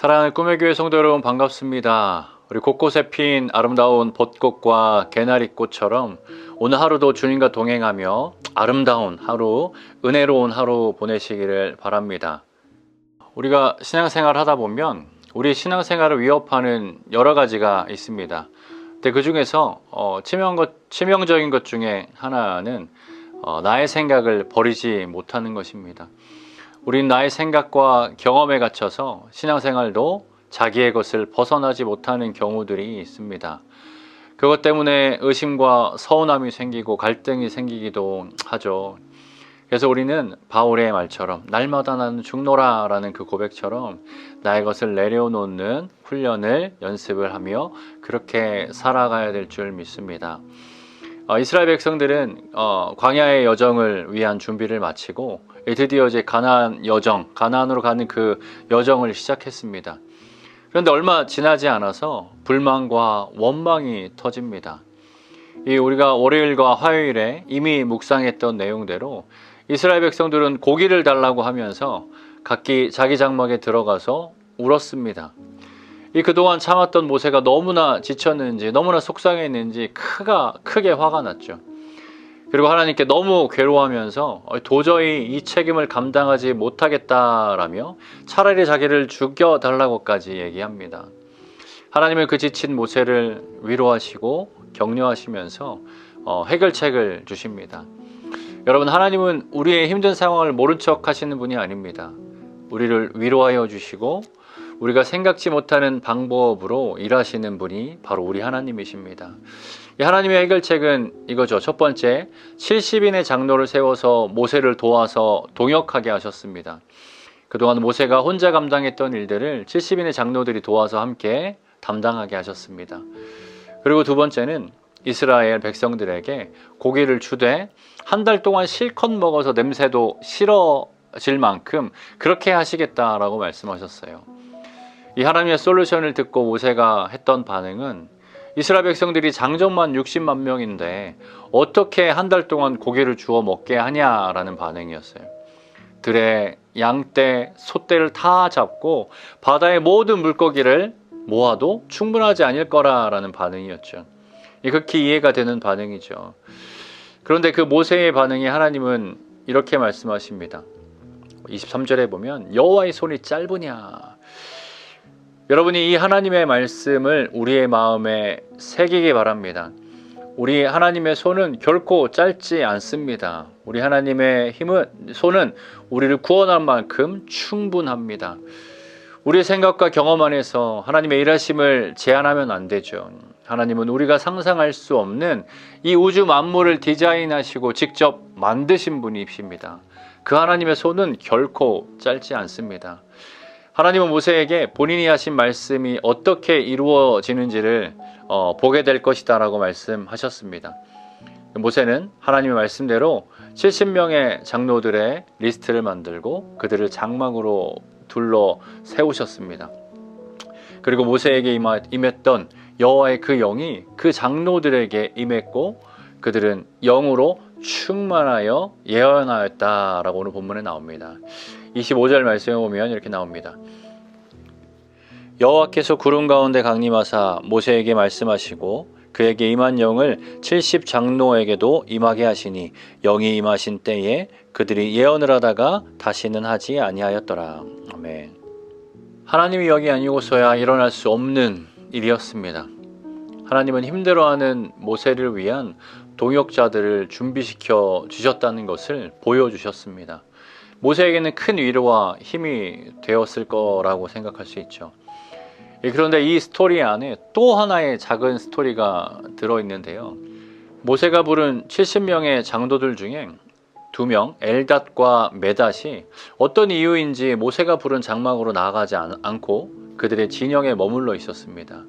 사랑하는 꿈의 교회 성도 여러분 반갑습니다. 우리 곳곳에 핀 아름다운 벚꽃과 개나리꽃처럼 오늘 하루도 주님과 동행하며 아름다운 하루, 은혜로운 하루 보내시기를 바랍니다. 우리가 신앙생활 하다 보면 우리 신앙생활을 위협하는 여러 가지가 있습니다. 근데 그 중에서 치명적인 것 중에 하나는 나의 생각을 버리지 못하는 것입니다. 우린 나의 생각과 경험에 갇혀서 신앙생활도 자기의 것을 벗어나지 못하는 경우들이 있습니다. 그것 때문에 의심과 서운함이 생기고 갈등이 생기기도 하죠. 그래서 우리는 바울의 말처럼 날마다 나는 죽노라 라는 그 고백처럼 나의 것을 내려놓는 훈련을 연습을 하며 그렇게 살아가야 될 줄 믿습니다. 이스라엘 백성들은 광야의 여정을 위한 준비를 마치고 드디어 이제 가나안으로 가는 그 여정을 시작했습니다. 그런데 얼마 지나지 않아서 불만과 원망이 터집니다. 우리가 월요일과 화요일에 이미 묵상했던 내용대로 이스라엘 백성들은 고기를 달라고 하면서 각기 자기 장막에 들어가서 울었습니다. 그동안 참았던 모세가 너무나 지쳤는지 너무나 속상했는지 크게 화가 났죠. 그리고 하나님께 너무 괴로워하면서 도저히 이 책임을 감당하지 못하겠다라며 차라리 자기를 죽여달라고까지 얘기합니다. 하나님은 그 지친 모세를 위로하시고 격려하시면서 해결책을 주십니다. 여러분, 하나님은 우리의 힘든 상황을 모른 척 하시는 분이 아닙니다. 우리를 위로하여 주시고 우리가 생각지 못하는 방법으로 일하시는 분이 바로 우리 하나님이십니다. 이 하나님의 해결책은 이거죠. 첫 번째, 70인의 장로를 세워서 모세를 도와서 동역하게 하셨습니다. 그동안 모세가 혼자 감당했던 일들을 70인의 장로들이 도와서 함께 담당하게 하셨습니다. 그리고 두 번째는 이스라엘 백성들에게 고기를 주되 한 달 동안 실컷 먹어서 냄새도 싫어질 만큼 그렇게 하시겠다라고 말씀하셨어요. 이 하나님의 솔루션을 듣고 모세가 했던 반응은 이스라엘 백성들이 장정만 60만 명인데 어떻게 한 달 동안 고기를 주워 먹게 하냐라는 반응이었어요. 들에 양떼, 소떼를 다 잡고 바다의 모든 물고기를 모아도 충분하지 않을 거라라는 반응이었죠. 극히 이해가 되는 반응이죠. 그런데 그 모세의 반응에 하나님은 이렇게 말씀하십니다. 23절에 보면 여호와의 손이 짧으냐. 여러분이 이 하나님의 말씀을 우리의 마음에 새기기 바랍니다. 우리 하나님의 손은 결코 짧지 않습니다. 우리 하나님의 손은 우리를 구원할 만큼 충분합니다. 우리의 생각과 경험 안에서 하나님의 일하심을 제한하면 안 되죠. 하나님은 우리가 상상할 수 없는 이 우주 만물을 디자인하시고 직접 만드신 분이십니다. 그 하나님의 손은 결코 짧지 않습니다. 하나님은 모세에게 본인이 하신 말씀이 어떻게 이루어지는지를 보게 될 것이다 라고 말씀하셨습니다. 모세는 하나님의 말씀대로 70명의 장로들의 리스트를 만들고 그들을 장막으로 둘러 세우셨습니다. 그리고 모세에게 임했던 여호와의 그 영이 그 장로들에게 임했고 그들은 영으로 충만하여 예언하였다라고 오늘 본문에 나옵니다. 25절 말씀에 보면 이렇게 나옵니다. 여호와께서 구름 가운데 강림하사 모세에게 말씀하시고 그에게 임한 영을 70 장로에게도 임하게 하시니 영이 임하신 때에 그들이 예언을 하다가 다시는 하지 아니하였더라. 아멘. 하나님의 영이 아니고서야 일어날 수 없는 일이었습니다. 하나님은 힘들어하는 모세를 위한 동역자들을 준비시켜 주셨다는 것을 보여주셨습니다. 모세에게는 큰 위로와 힘이 되었을 거라고 생각할 수 있죠. 그런데 이 스토리 안에 또 하나의 작은 스토리가 들어있는데요. 모세가 부른 70명의 장로들 중에 2명, 엘닷과 메닷이 어떤 이유인지 모세가 부른 장막으로 나아가지 않고 그들의 진영에 머물러 있었습니다.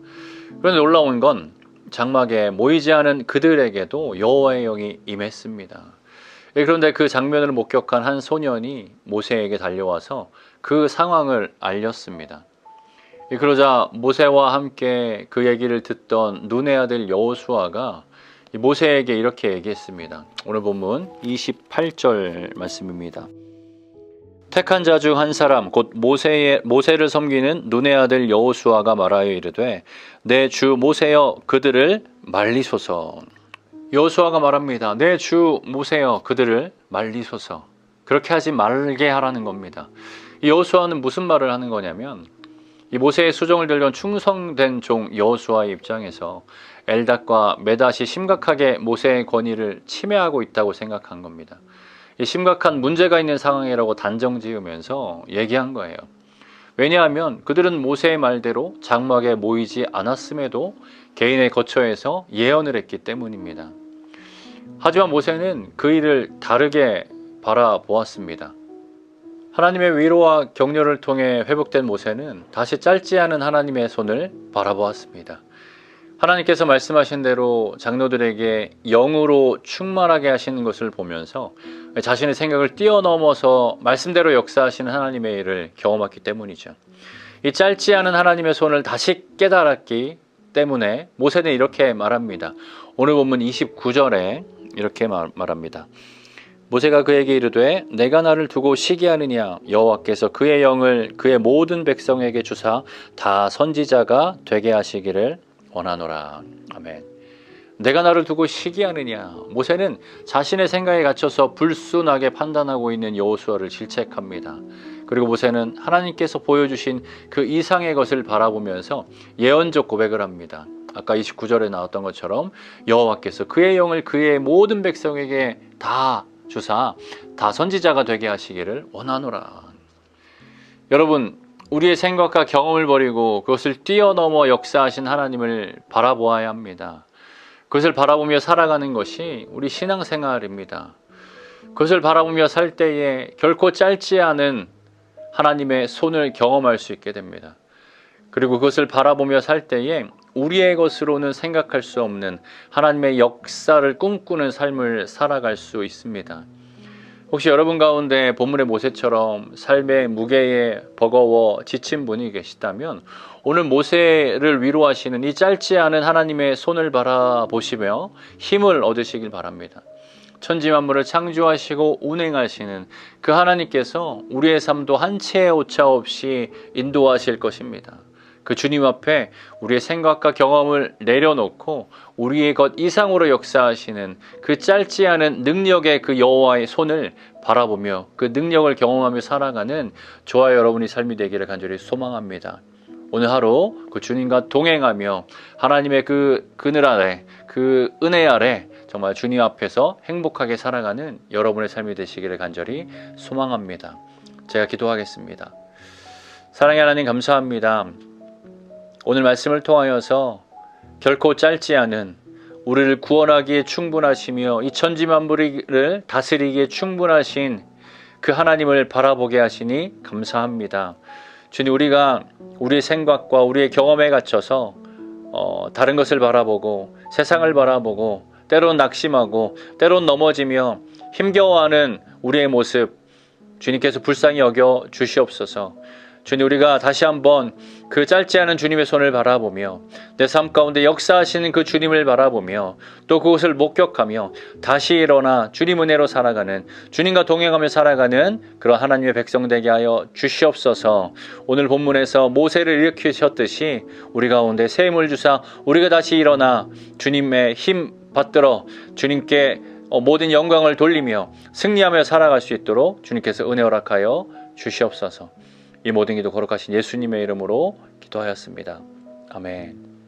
그런데 놀라운 건 장막에 모이지 않은 그들에게도 여호와의 영이 임했습니다. 그런데 그 장면을 목격한 한 소년이 모세에게 달려와서 그 상황을 알렸습니다. 그러자 모세와 함께 그 얘기를 듣던 눈의 아들 여호수아가 모세에게 이렇게 얘기했습니다. 오늘 본문 28절 말씀입니다. 택한 자 중 한 사람 곧 모세를 섬기는 눈의 아들 여호수아가 말하여 이르되 내 주 모세여 그들을 말리소서. 여호수아가 말합니다. 내 주 모세여 그들을 말리소서. 그렇게 하지 말게 하라는 겁니다. 이 여호수아는 무슨 말을 하는 거냐면 이 모세의 수종을 들려온 충성된 종 여호수아의 입장에서 엘닷과 메닷이 심각하게 모세의 권위를 침해하고 있다고 생각한 겁니다. 이 심각한 문제가 있는 상황이라고 단정 지으면서 얘기한 거예요. 왜냐하면 그들은 모세의 말대로 장막에 모이지 않았음에도 개인의 거처에서 예언을 했기 때문입니다. 하지만 모세는 그 일을 다르게 바라보았습니다. 하나님의 위로와 격려를 통해 회복된 모세는 다시 짧지 않은 하나님의 손을 바라보았습니다. 하나님께서 말씀하신 대로 장로들에게 영으로 충만하게 하시는 것을 보면서 자신의 생각을 뛰어넘어서 말씀대로 역사하시는 하나님의 일을 경험했기 때문이죠. 이 짧지 않은 하나님의 손을 다시 깨달았기 때문에 모세는 이렇게 말합니다. 오늘 본문 29절에 이렇게 말합니다. 모세가 그에게 이르되 내가 나를 두고 시기하느냐 여호와께서 그의 영을 그의 모든 백성에게 주사 다 선지자가 되게 하시기를 원하노라. 아멘. 내가 나를 두고 시기하느냐. 모세는 자신의 생각에 갇혀서 불순하게 판단하고 있는 여호수아를 질책합니다. 그리고 모세는 하나님께서 보여주신 그 이상의 것을 바라보면서 예언적 고백을 합니다. 아까 29절에 나왔던 것처럼 여호와께서 그의 영을 그의 모든 백성에게 다 주사 다 선지자가 되게 하시기를 원하노라. 여러분, 우리의 생각과 경험을 버리고 그것을 뛰어넘어 역사하신 하나님을 바라보아야 합니다. 그것을 바라보며 살아가는 것이 우리 신앙생활입니다. 그것을 바라보며 살 때에 결코 짧지 않은 하나님의 손을 경험할 수 있게 됩니다. 그리고 그것을 바라보며 살 때에 우리의 것으로는 생각할 수 없는 하나님의 역사를 꿈꾸는 삶을 살아갈 수 있습니다. 혹시 여러분 가운데 본문의 모세처럼 삶의 무게에 버거워 지친 분이 계시다면 오늘 모세를 위로하시는 이 짧지 않은 하나님의 손을 바라보시며 힘을 얻으시길 바랍니다. 천지 만물을 창조하시고 운행하시는 그 하나님께서 우리의 삶도 한 채의 오차 없이 인도하실 것입니다. 그 주님 앞에 우리의 생각과 경험을 내려놓고 우리의 것 이상으로 역사하시는 그 짧지 않은 능력의 그 여호와의 손을 바라보며 그 능력을 경험하며 살아가는 저와 여러분의 삶이 되기를 간절히 소망합니다. 오늘 하루 그 주님과 동행하며 하나님의 그 그늘 아래, 그 은혜 아래 정말 주님 앞에서 행복하게 살아가는 여러분의 삶이 되시기를 간절히 소망합니다. 제가 기도하겠습니다. 사랑의 하나님 감사합니다. 오늘 말씀을 통하여서 결코 짧지 않은 우리를 구원하기에 충분하시며 이 천지 만물을 다스리기에 충분하신 그 하나님을 바라보게 하시니 감사합니다. 주님, 우리가 우리의 생각과 우리의 경험에 갇혀서 다른 것을 바라보고 세상을 바라보고 때론 낙심하고 때론 넘어지며 힘겨워하는 우리의 모습 주님께서 불쌍히 여겨 주시옵소서. 주님, 우리가 다시 한번 그 짧지 않은 주님의 손을 바라보며 내 삶 가운데 역사하시는 그 주님을 바라보며 또 그것을 목격하며 다시 일어나 주님 은혜로 살아가는, 주님과 동행하며 살아가는 그런 하나님의 백성 되게 하여 주시옵소서. 오늘 본문에서 모세를 일으키셨듯이 우리 가운데 새 힘을 주사 우리가 다시 일어나 주님의 힘 받들어 주님께 모든 영광을 돌리며 승리하며 살아갈 수 있도록 주님께서 은혜 허락하여 주시옵소서. 이 모든 기도 거룩하신 예수님의 이름으로 기도하였습니다. 아멘.